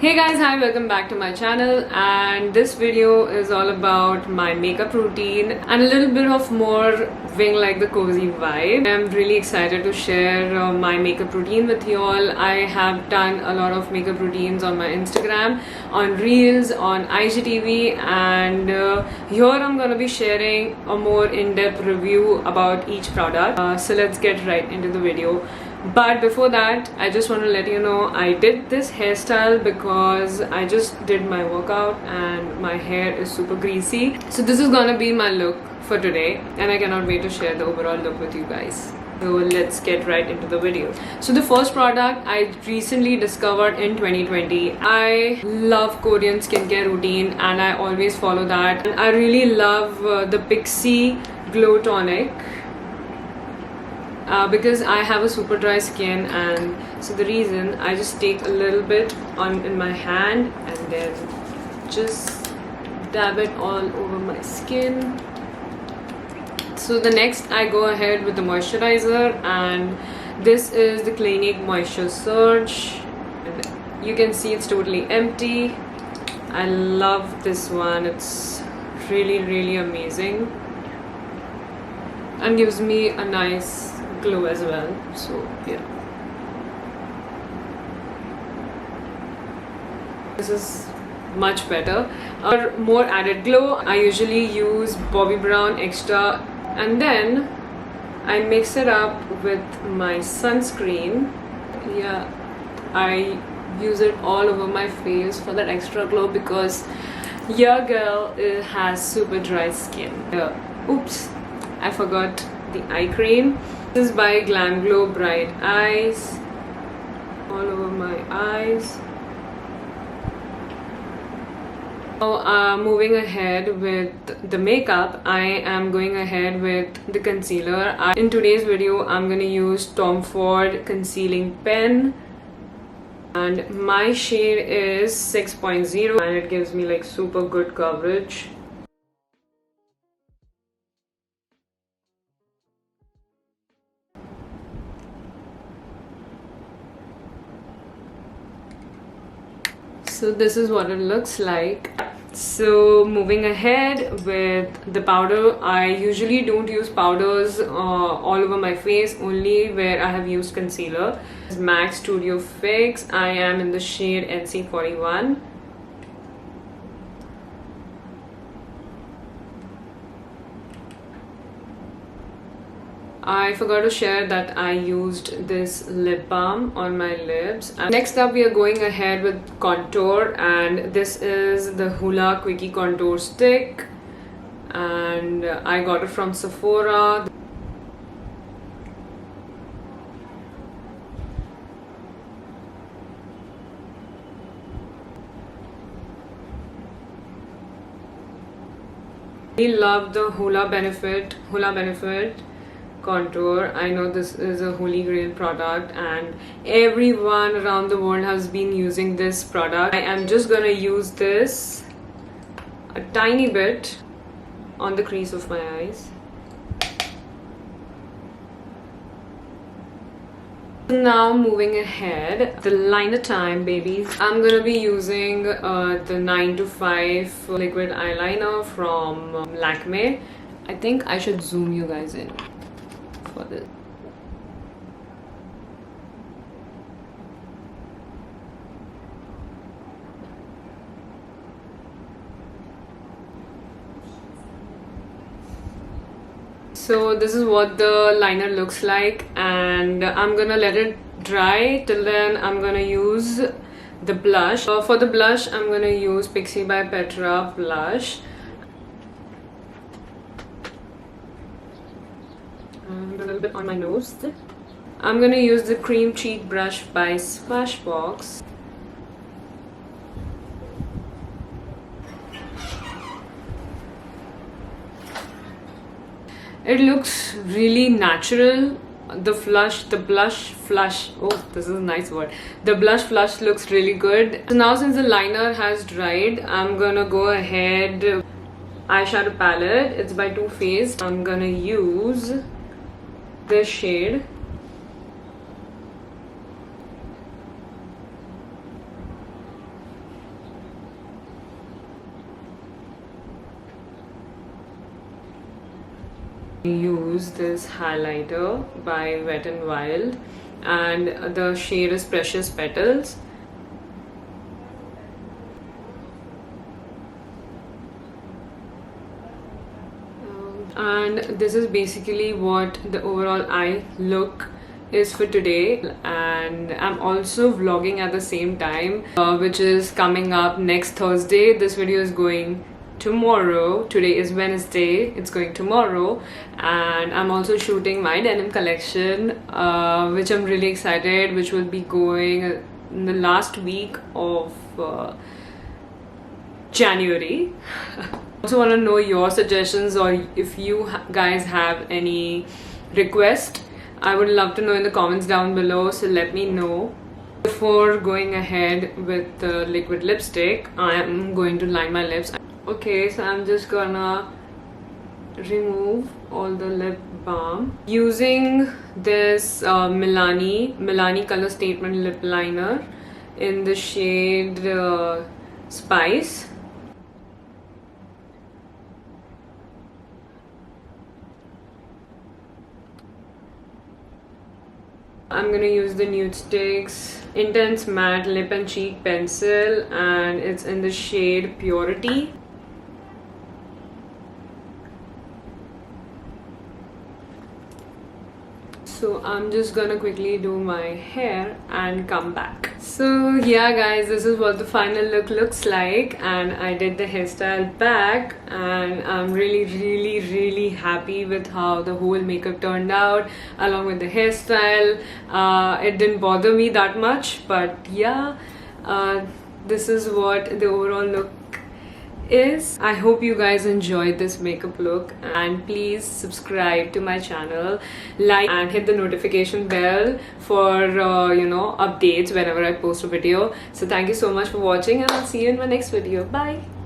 Hey guys, hi, welcome back to my channel, and this video is all about my makeup routine and a little bit of more wing like the cozy vibe. I'm really excited to share my makeup routine with you all. I have done a lot of makeup routines on my Instagram, on Reels, on IGTV, and here I'm gonna be sharing a more in-depth review about each product. So let's get right into the video. But before that, I just want to let you know I did this hairstyle because I just did my workout and my hair is super greasy. So this is gonna be my look for today, and I cannot wait to share the overall look with you guys. So let's get right into the video. So the first product I recently discovered in 2020. I love Korean skincare routine and I always follow that. And I really love the Pixie Glow Tonic. Because I have a super dry skin, and so the reason I just take a little bit in my hand and then just dab it all over my skin. So the next I go ahead with the moisturizer, and this is the Clinique Moisture Surge, and you can see it's totally empty. I love this one. It's really amazing and gives me a nice glow as well. So yeah, this is much better. For more added glow, I usually use Bobbi Brown Extra, and then I mix it up with my sunscreen. Yeah, I use it all over my face for that extra glow because your girl has super dry skin. Oops, I forgot the eye cream. This is by Glam Glow Bright Eyes, all over my eyes. Now, moving ahead with the makeup, I am going ahead with the concealer. In today's video, I'm going to use Tom Ford Concealing Pen, and my shade is 6.0, and it gives me like super good coverage. So this is what it looks like. So moving ahead with the powder, I usually don't use powders all over my face, only where I have used concealer. This is MAC Studio Fix. I am in the shade NC41. I forgot to share that I used this lip balm on my lips. And next up, we are going ahead with contour, and this is the Hoola Quickie Contour Stick, and I got it from Sephora. I love the Hoola Benefit contour. I know this is a holy grail product and everyone around the world has been using this product. I am just gonna use this a tiny bit on the crease of my eyes. Now moving ahead, the liner time, babies. I'm gonna be using the 9 to 5 liquid eyeliner from Lakme. I think I should zoom you guys in for this. So this is what the liner looks like, and I'm gonna let it dry. Till then, I'm gonna use the blush. For the blush, I'm gonna use Pixie by Petra blush. And a little bit on my nose. I'm gonna use the cream cheek brush by Smashbox. It looks really natural. The blush flush, oh, this is a nice word. The blush flush looks really good. So now since the liner has dried, I'm gonna go ahead. Eyeshadow palette, it's by Too Faced. I'm gonna use this shade. Use this highlighter by Wet n Wild, and the shade is Precious Petals. And this is basically what the overall eye look is for today. And I'm also vlogging at the same time, which is coming up next Thursday. This video is going tomorrow. Today is Wednesday, it's going tomorrow. And I'm also shooting my denim collection, which I'm really excited, which will be going in the last week of January. Also want to know your suggestions, or if you guys have any request, I would love to know in the comments down below, so let me know. Before going ahead with the liquid lipstick, I am going to line my lips. Okay, so I'm just gonna remove all the lip balm using this Milani Color Statement lip liner in the shade Spice. I'm gonna use the Nude Sticks Intense Matte Lip and Cheek Pencil, and it's in the shade Purity. So I'm just gonna quickly do my hair and come back. So yeah guys, this is what the final look looks like, and I did the hairstyle back, and I'm really happy with how the whole makeup turned out along with the hairstyle. It didn't bother me that much, but yeah, this is what the overall look is. I hope you guys enjoyed this makeup look, and please subscribe to my channel, like and hit the notification bell for updates whenever I post a video. So thank you so much for watching, and I'll see you in my next video. Bye.